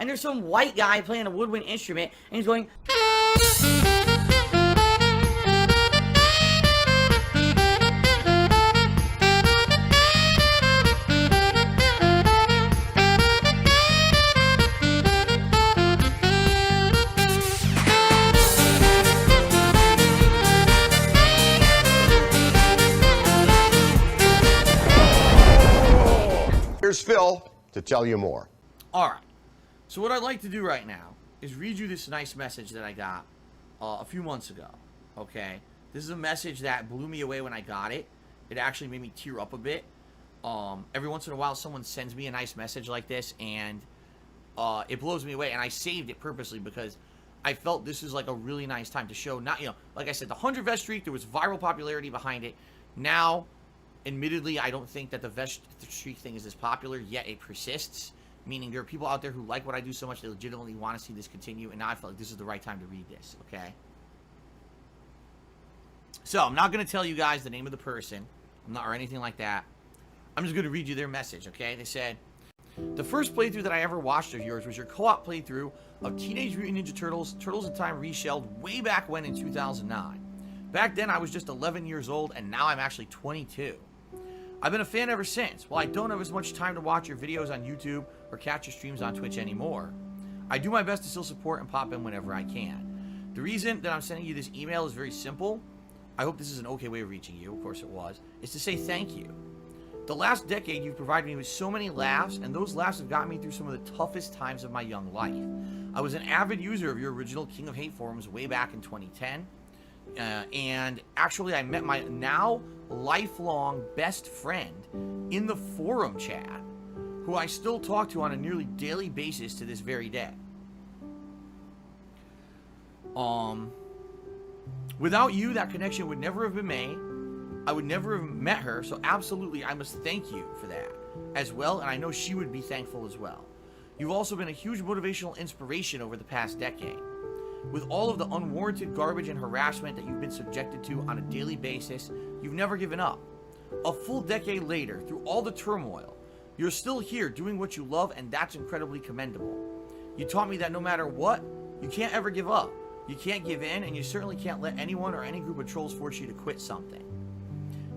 and there's some white guy playing a woodwind instrument, and he's going... Here's Phil to tell you more. All right. So what I'd like to do right now is read you this nice message that I got a few months ago. Okay? This is a message that blew me away when I got it. It actually made me tear up a bit. Every once in a while, someone sends me a nice message like this, and it blows me away. And I saved it purposely because I felt this is like a really nice time to show. Not, like I said, the 100 vest streak, there was viral popularity behind it. Now, admittedly, I don't think that the vest streak thing is as popular, yet it persists. Meaning there are people out there who like what I do so much they legitimately want to see this continue, and now I feel like this is the right time to read this, okay? So, I'm not going to tell you guys the name of the person, or anything like that. I'm just going to read you their message, okay? They said, the first playthrough that I ever watched of yours was your co-op playthrough of Teenage Mutant Ninja Turtles, Turtles in Time Reshelled way back when in 2009. Back then, I was just 11 years old, and now I'm actually 22. I've been a fan ever since. While I don't have as much time to watch your videos on YouTube or catch your streams on Twitch anymore, I do my best to still support and pop in whenever I can. The reason that I'm sending you this email is very simple. I hope this is an okay way of reaching you. Of course it was. Is to say thank you. The last decade, you've provided me with so many laughs, and those laughs have gotten me through some of the toughest times of my young life. I was an avid user of your original King of Hate forums way back in 2010. And actually, I met my now lifelong best friend in the forum chat, who I still talk to on a nearly daily basis to this very day. Without you, that connection would never have been made. I would never have met her, so absolutely, I must thank you for that as well, and I know she would be thankful as well. You've also been a huge motivational inspiration over the past decade. With all of the unwarranted garbage and harassment that you've been subjected to on a daily basis, you've never given up. A full decade later, through all the turmoil, you're still here doing what you love, and that's incredibly commendable. You taught me that no matter what, you can't ever give up. You can't give in, and you certainly can't let anyone or any group of trolls force you to quit something.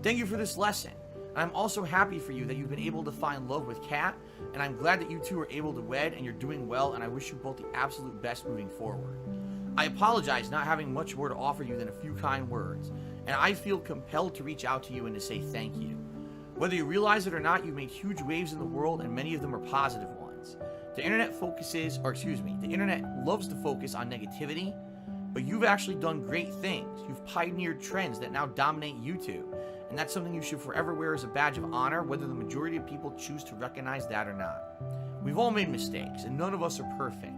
Thank you for this lesson. And I'm also happy for you that you've been able to find love with Kat, and I'm glad that you two are able to wed and you're doing well, and I wish you both the absolute best moving forward. I apologize not having much more to offer you than a few kind words, and I feel compelled to reach out to you and to say thank you. Whether you realize it or not, you've made huge waves in the world, and many of them are positive ones. The internet the internet loves to focus on negativity, but you've actually done great things. You've pioneered trends that now dominate YouTube, and that's something you should forever wear as a badge of honor, whether the majority of people choose to recognize that or not. We've all made mistakes, and none of us are perfect.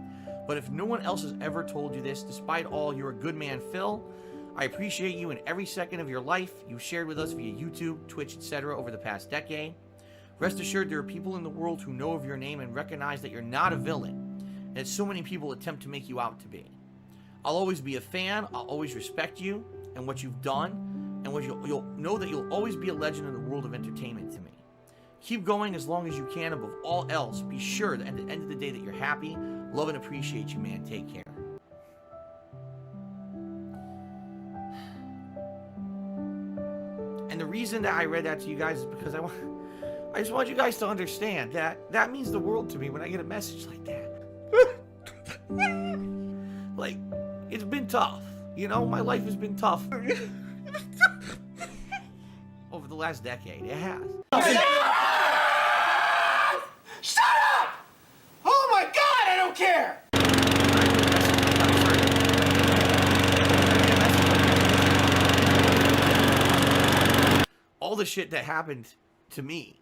But if no one else has ever told you this, despite all, you're a good man, Phil. I appreciate you in every second of your life you shared with us via YouTube, Twitch, etc. over the past decade. Rest assured there are people in the world who know of your name and recognize that you're not a villain, and that so many people attempt to make you out to be. I'll always be a fan, I'll always respect you and what you've done, and you'll know that you'll always be a legend in the world of entertainment to me. Keep going as long as you can. Above all else, be sure that at the end of the day that you're happy. Love and appreciate you, man. Take care. And the reason that I read that to you guys is because I just want you guys to understand that means the world to me when I get a message like that. Like, it's been tough. My life has been tough. Over the last decade, it has. Shut up! Oh my God, I don't care! All the shit that happened to me,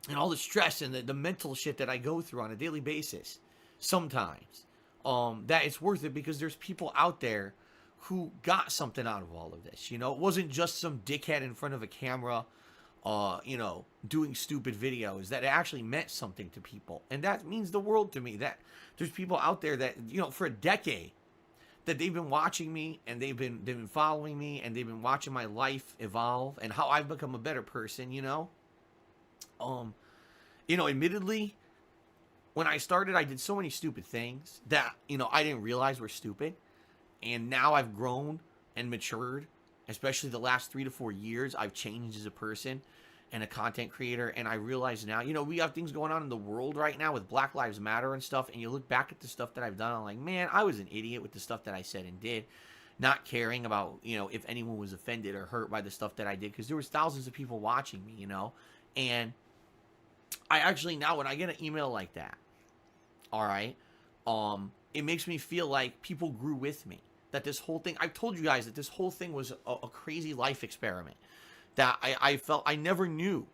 and all the stress and the mental shit that I go through on a daily basis, sometimes, that it's worth it because there's people out there who got something out of all of this. It wasn't just some dickhead in front of a camera, doing stupid videos. That it actually meant something to people, and that means the world to me. That there's people out there that for a decade that they've been watching me, and they've been following me, and they've been watching my life evolve and how I've become a better person. Admittedly, when I started, I did so many stupid things that, you know, I didn't realize were stupid. And now I've grown and matured, especially the last 3 to 4 years. I've changed as a person and a content creator. And I realize now, you know, we have things going on in the world right now with Black Lives Matter and stuff. And you look back at the stuff that I've done, I'm like, man, I was an idiot with the stuff that I said and did. Not caring about, you know, if anyone was offended or hurt by the stuff that I did. Because there was thousands of people watching me, you know. And I actually now, when I get an email like that, all right, it makes me feel like people grew with me. That this whole thing, I've told you guys that this whole thing was a crazy life experiment. That I felt, I never knew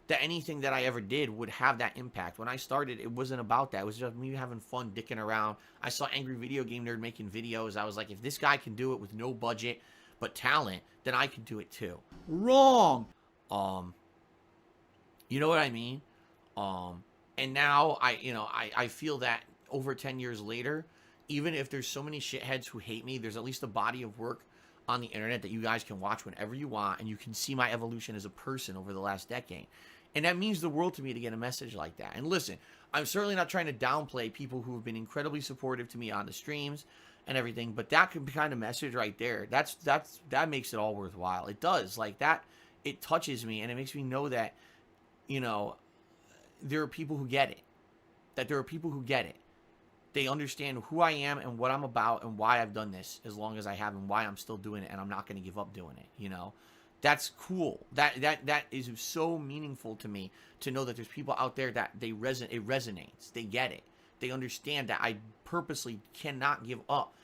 that anything that I ever did would have that impact. When I started, it wasn't about that. It was just me having fun, dicking around. I saw Angry Video Game Nerd making videos. I was like, if this guy can do it with no budget but talent, then I can do it too. Wrong. You know what I mean? And now I feel that over 10 years later, even if there's so many shitheads who hate me, there's at least a body of work on the internet that you guys can watch whenever you want, and you can see my evolution as a person over the last decade. And that means the world to me to get a message like that. And listen, I'm certainly not trying to downplay people who have been incredibly supportive to me on the streams and everything, but that kind of message right there, that makes it all worthwhile. It does. Like that, it touches me, and it makes me know that, you know, there are people who get it. That there are people who get it. They understand who I am and what I'm about and why I've done this as long as I have and why I'm still doing it, and I'm not going to give up doing it, you know? That's cool. That is so meaningful to me to know that there's people out there that it resonates. They get it. They understand that I purposely cannot give up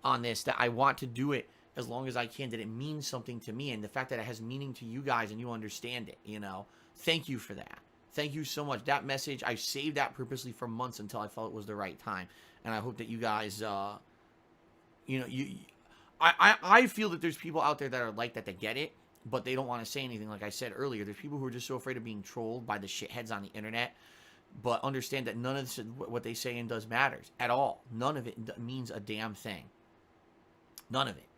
on this, that I want to do it as long as I can, that it means something to me, and the fact that it has meaning to you guys and you understand it, you know? Thank you for that. Thank you so much. That message, I saved that purposely for months until I felt it was the right time. And I hope that you guys, you know, I feel that there's people out there that are like that get it, but they don't want to say anything. Like I said earlier, there's people who are just so afraid of being trolled by the shitheads on the internet, but understand that none of this, what they say and does matters at all. None of it means a damn thing. None of it.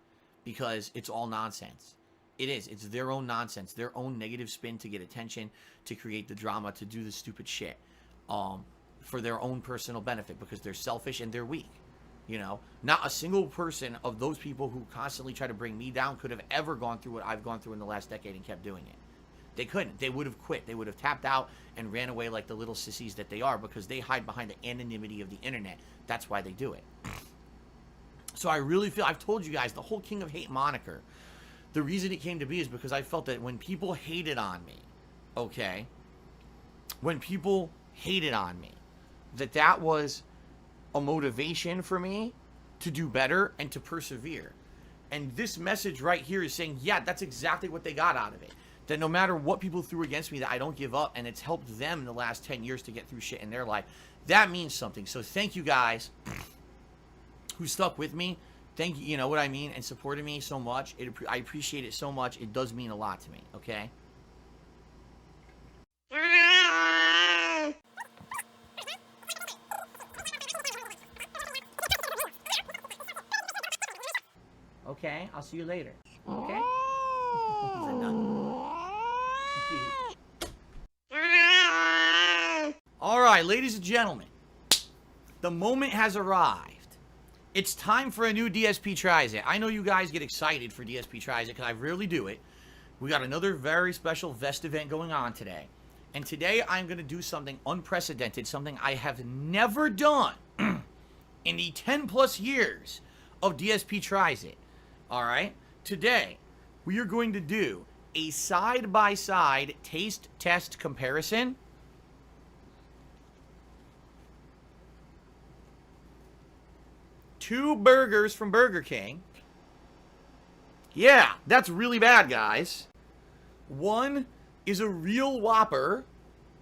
Because it's all nonsense. It is. It's their own nonsense, their own negative spin to get attention, to create the drama, to do the stupid shit, for their own personal benefit, because they're selfish and they're weak. You know, not a single person of those people who constantly try to bring me down could have ever gone through what I've gone through in the last decade and kept doing it. They couldn't. They would have quit. They would have tapped out and ran away like the little sissies that they are, because they hide behind the anonymity of the internet. That's why they do it. So I really feel, I've told you guys, the whole King of Hate moniker, the reason it came to be is because I felt that when people hated on me, okay, when people hated on me, that was a motivation for me to do better and to persevere. And this message right here is saying, yeah, that's exactly what they got out of it. That no matter what people threw against me, that I don't give up, and it's helped them in the last 10 years to get through shit in their life. That means something. So thank you guys who stuck with me. Thank you, you know what I mean, and supported me so much. I appreciate it so much. It does mean a lot to me, okay? Okay, I'll see you later. Okay? All right, ladies and gentlemen, the moment has arrived. It's time for a new DSP Tries It. I know you guys get excited for DSP Tries It because I rarely do it. We got another very special Vest event going on today. And today I'm going to do something unprecedented, something I have never done in the 10 plus years of DSP Tries It. All right? Today, we are going to do a side-by-side taste test comparison . Two burgers from Burger King. Yeah, that's really bad, guys. One is a real Whopper,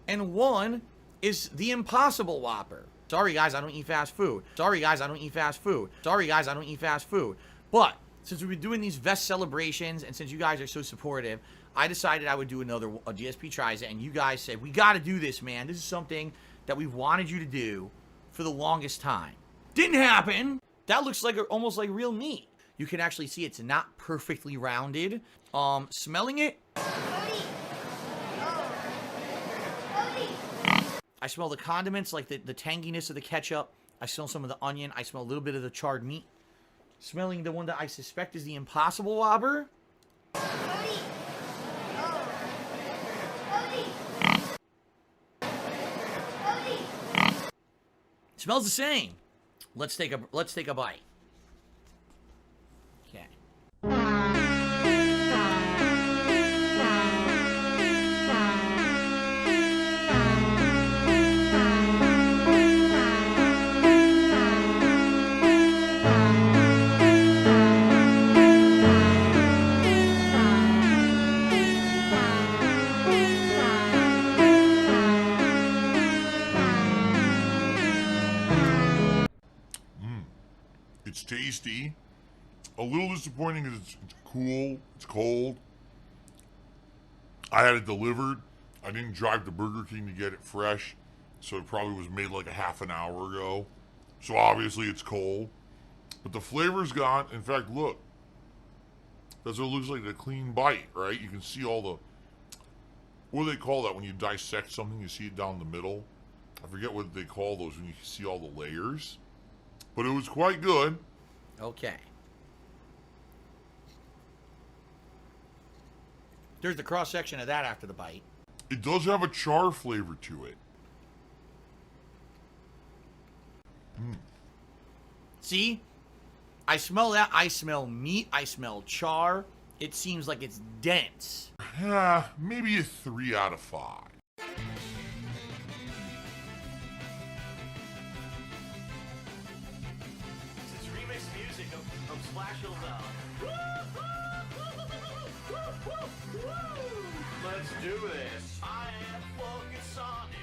and one is the Impossible Whopper. Sorry, guys, I don't eat fast food. Sorry, guys, I don't eat fast food. Sorry, guys, I don't eat fast food. But since we've been doing these Vest celebrations, and since you guys are so supportive, I decided I would do a DSP Tries It, and you guys said, we got to do this, man. This is something that we've wanted you to do for the longest time. Didn't happen. That looks like almost like real meat. You can actually see it's not perfectly rounded. Smelling it, I smell the condiments, like the tanginess of the ketchup. I smell some of the onion. I smell a little bit of the charred meat. Smelling the one that I suspect is the Impossible Whopper. Smells the same. Let's take a bite. Okay. It's tasty. A little disappointing because it's cool. It's cold. I had it delivered. I didn't drive to Burger King to get it fresh, so it probably was made like a half an hour ago. So obviously it's cold. But the flavor's gone. In fact, look. That's what it looks like, a clean bite, right? You can see all the... What do they call that when you dissect something? You see it down the middle? I forget what they call those when you see all the layers. But it was quite good. Okay. There's the cross-section of that after the bite. It does have a char flavor to it. See? I smell that. I smell meat. I smell char. It seems like it's dense. Maybe a 3 out of 5. This is remix music of Splash Hill Down. Let's do this. I am focused on it.